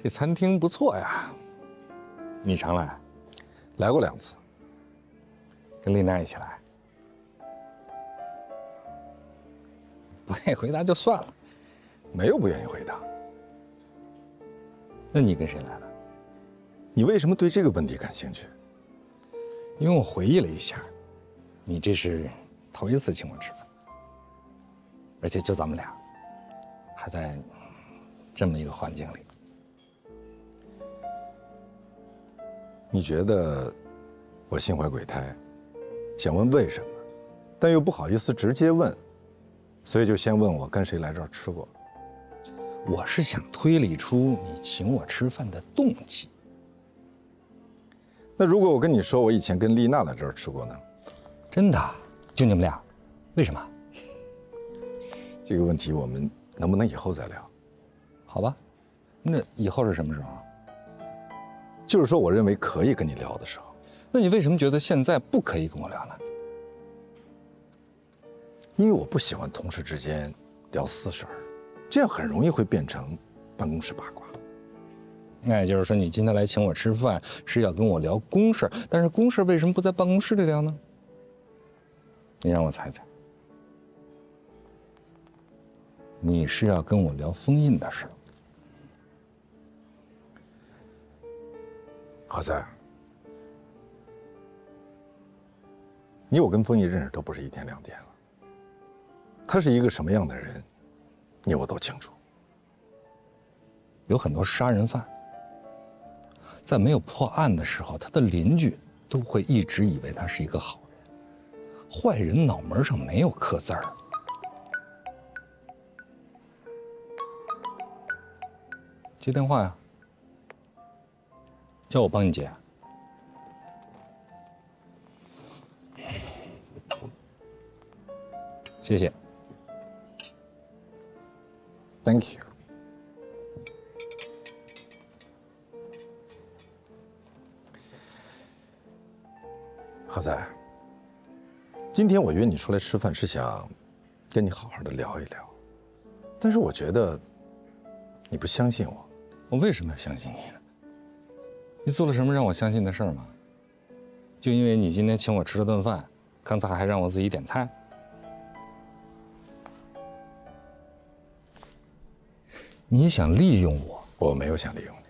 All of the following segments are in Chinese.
这餐厅不错呀，你常来？来过2次，跟丽娜一起来？不愿意回答就算了。没有不愿意回答。那你跟谁来的？你为什么对这个问题感兴趣？因为我回忆了一下，你这是头一次请我吃饭，而且就咱们俩，还在这么一个环境里。你觉得我心怀鬼胎，想问为什么，但又不好意思直接问，所以就先问我跟谁来这儿吃过。我是想推理出你请我吃饭的动机。那如果我跟你说我以前跟丽娜来这儿吃过呢？真的？就你们俩？为什么？这个问题我们能不能以后再聊？好吧，那以后是什么时候？就是说我认为可以跟你聊的时候。那你为什么觉得现在不可以跟我聊呢？因为我不喜欢同事之间聊私事儿，这样很容易会变成办公室八卦。那也就是说，你今天来请我吃饭是要跟我聊公事，但是公事为什么不在办公室里聊呢？你让我猜猜，你是要跟我聊封印的事？何塞，你我跟封印认识都不是1天2天了，他是一个什么样的人，你我都清楚。有很多杀人犯，在没有破案的时候，他的邻居都会一直以为他是一个好人，坏人脑门上没有刻字儿。接电话呀？要我帮你接？谢谢。Thank you。何塞，今天我约你出来吃饭是想跟你好好的聊一聊，但是我觉得你不相信我。我为什么要相信你呢？你做了什么让我相信的事儿吗？就因为你今天请我吃了顿饭，刚才还让我自己点菜。你想利用我？我没有想利用你，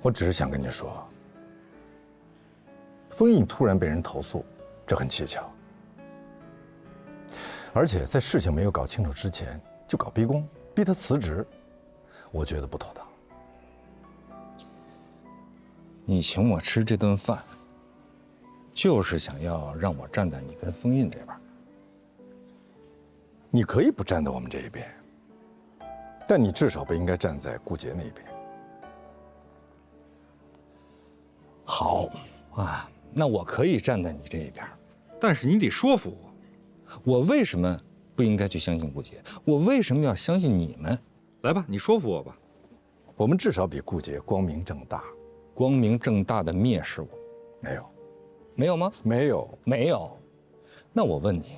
我只是想跟你说，封印突然被人投诉，这很蹊跷，而且在事情没有搞清楚之前就搞逼宫，逼他辞职，我觉得不妥当。你请我吃这顿饭，就是想要让我站在你跟封印这边。你可以不站在我们这一边，但你至少不应该站在顾杰那一边。好啊，那我可以站在你这一边，但是你得说服我。我为什么不应该去相信顾杰？我为什么要相信你们？来吧，你说服我吧。我们至少比顾杰光明正大。光明正大的蔑视我？没有。没有吗？没有。没有。那我问你，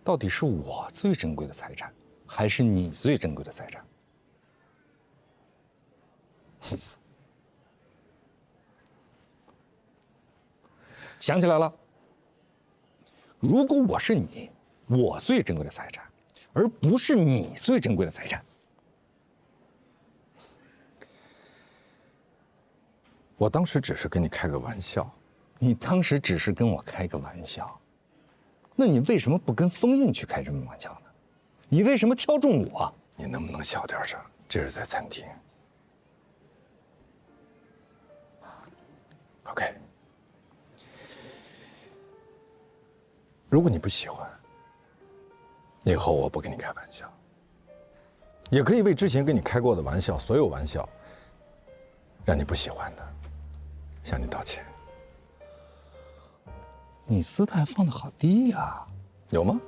到底是我最珍贵的财产，还是你最珍贵的财产？想起来了，如果我是你，我最珍贵的财产，而不是你最珍贵的财产。我当时只是跟你开个玩笑。你当时只是跟我开个玩笑，那你为什么不跟封印去开这么玩笑呢？你为什么挑中我？你能不能小点声？这是在餐厅。OK。如果你不喜欢，以后我不跟你开玩笑，也可以为之前跟你开过的玩笑，所有玩笑，让你不喜欢的，向你道歉。你姿态放得好低呀，有吗？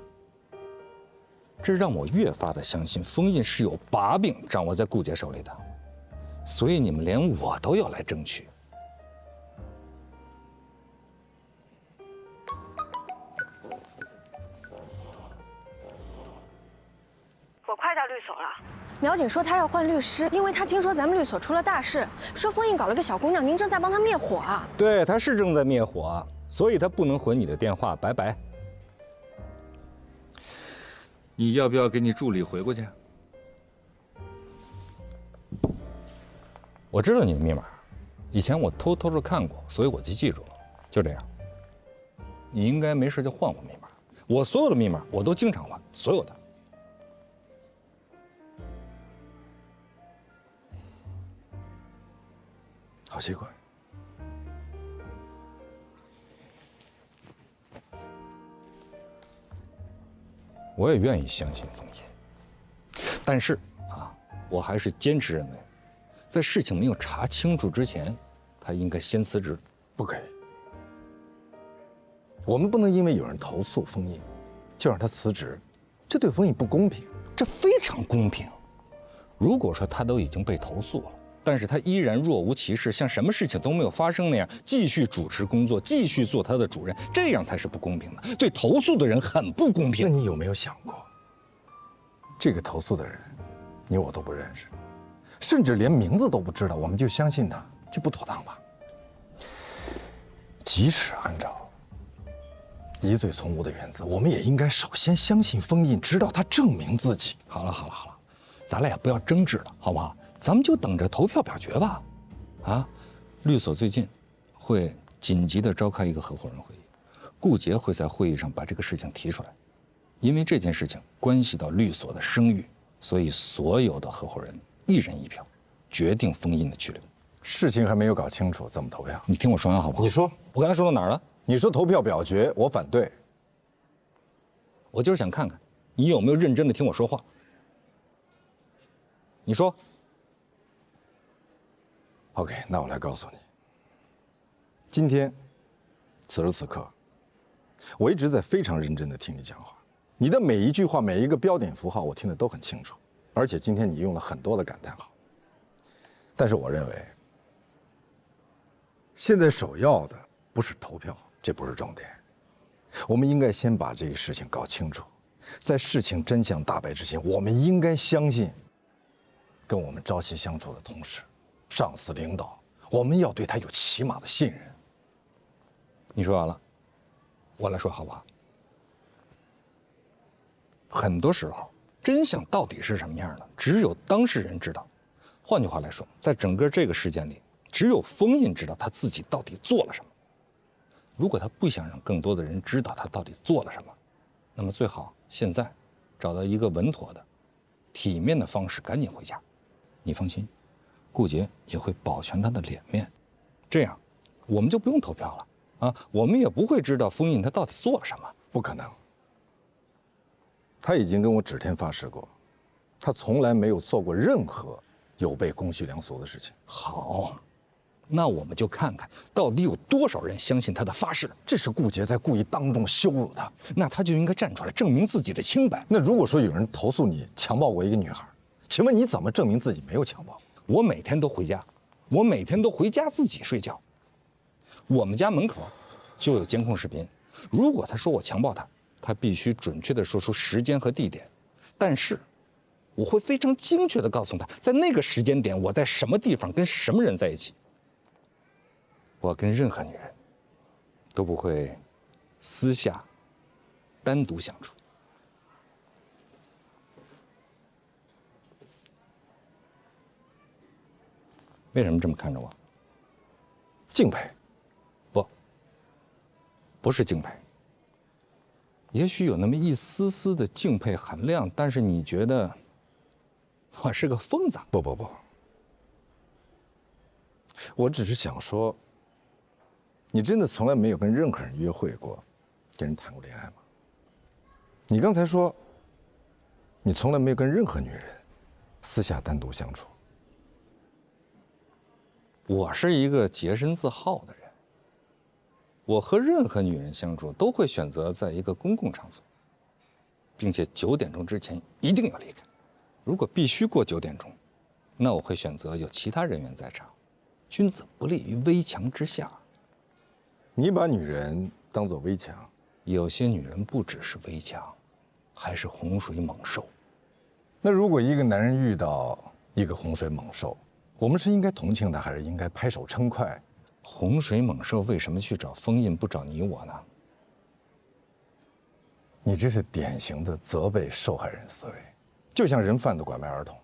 这让我越发的相信封印是有把柄掌握在顾杰手里的，所以你们连我都要来争取。我快到律所了，苗锦说他要换律师，因为他听说咱们律所出了大事，说封印搞了个小姑娘，您正在帮他灭火啊。对，他是正在灭火，所以他不能回你的电话，拜拜。你要不要给你助理回过去？我知道你的密码，以前我偷偷的看过，所以我就记住了。就这样，你应该没事就换我密码。我所有的密码我都经常换，所有的。好习惯。我也愿意相信封印，但是啊，我还是坚持认为，在事情没有查清楚之前，他应该先辞职。不可以。我们不能因为有人投诉封印，就让他辞职，这对封印不公平。这非常公平。如果说他都已经被投诉了，但是他依然若无其事，像什么事情都没有发生那样，继续主持工作，继续做他的主任，这样才是不公平的，对投诉的人很不公平。那你有没有想过，这个投诉的人，你我都不认识，甚至连名字都不知道，我们就相信他，这不妥当吧？即使按照疑罪从无的原则，我们也应该首先相信封印，直到他证明自己。好了，咱俩也不要争执了，好不好？咱们就等着投票表决吧。啊，律所最近会紧急的召开一个合伙人会议，顾杰会在会议上把这个事情提出来，因为这件事情关系到律所的声誉，所以所有的合伙人一人一票，决定封印的去留。事情还没有搞清楚，怎么投票？你听我说完好不好？你说，我刚才说到哪儿了？你说投票表决，我反对。我就是想看看你有没有认真的听我说话。你说。OK， 那我来告诉你，今天，此时此刻，我一直在非常认真的听你讲话，你的每一句话、每一个标点符号，我听得都很清楚，而且今天你用了很多的感叹号。但是我认为，现在首要的不是投票，这不是重点，我们应该先把这个事情搞清楚，在事情真相大白之前，我们应该相信，跟我们朝夕相处的同事。上司领导，我们要对他有起码的信任。你说完了，我来说好不好？很多时候，真相到底是什么样的，只有当事人知道。换句话来说，在整个这个事件里，只有封印知道他自己到底做了什么。如果他不想让更多的人知道他到底做了什么，那么最好现在找到一个稳妥的、体面的方式，赶紧回家。你放心。顾杰也会保全他的脸面，这样我们就不用投票了啊！我们也不会知道封印他到底做了什么。不可能，他已经跟我指天发誓过，他从来没有做过任何有悖公序良俗的事情。好，那我们就看看到底有多少人相信他的发誓。这是顾杰在故意当众羞辱他，那他就应该站出来证明自己的清白。那如果说有人投诉你强暴过一个女孩，请问你怎么证明自己没有强暴？我每天都回家，我每天都回家自己睡觉。我们家门口就有监控视频。如果他说我强暴他，他必须准确地说出时间和地点。但是，我会非常精确地告诉他，在那个时间点我在什么地方跟什么人在一起。我跟任何女人都不会私下单独相处。为什么这么看着我？敬佩？不是敬佩。也许有那么一丝丝的敬佩含量，但是你觉得我是个疯子？不，我只是想说，你真的从来没有跟任何人约会过，跟人谈过恋爱吗？你刚才说，你从来没有跟任何女人私下单独相处。我是一个洁身自好的人，我和任何女人相处都会选择在一个公共场所，并且9点钟之前一定要离开。如果必须过9点钟，那我会选择有其他人员在场。君子不立于危墙之下。你把女人当作危墙，有些女人不只是危墙，还是洪水猛兽。那如果一个男人遇到一个洪水猛兽，我们是应该同情他，还是应该拍手称快？洪水猛兽为什么去找封印，不找你我呢？你这是典型的责备受害人思维，就像人贩子拐卖儿童，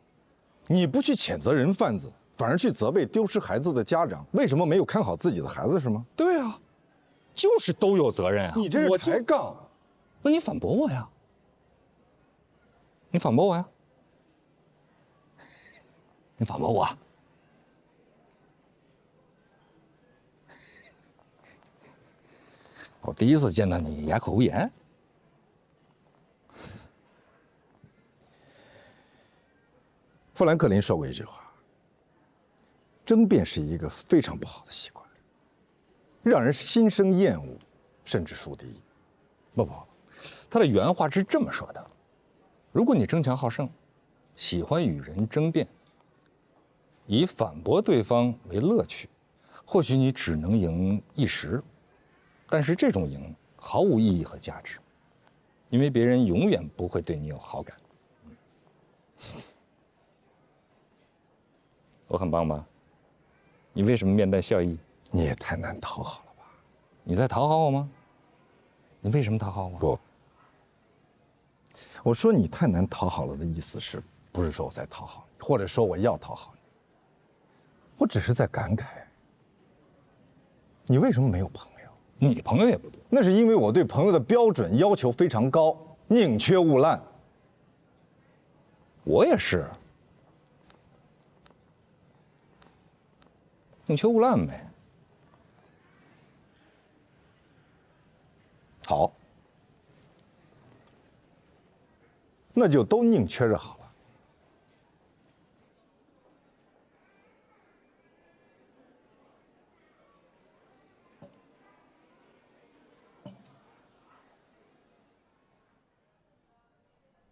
你不去谴责人贩子，反而去责备丢失孩子的家长，为什么没有看好自己的孩子是吗？对啊，就是都有责任啊！你这是抬杠，那你反驳我呀？你反驳我呀？你反驳我啊？我第一次见到你哑口无言。富兰克林说过一句话：争辩是一个非常不好的习惯，让人心生厌恶，甚至树敌。不，他的原话是这么说的：如果你争强好胜，喜欢与人争辩，以反驳对方为乐趣，或许你只能赢一时，但是这种赢毫无意义和价值，因为别人永远不会对你有好感。我很棒吧？你为什么面带笑意？你也太难讨好了吧？你在讨好我吗？你为什么讨好我？不，我说你太难讨好了的意思是不是说我在讨好你，或者说我要讨好你？我只是在感慨，你为什么没有朋友？你朋友也不多。那是因为我对朋友的标准要求非常高，宁缺毋滥。我也是，宁缺毋滥呗。好，那就都宁缺着好了。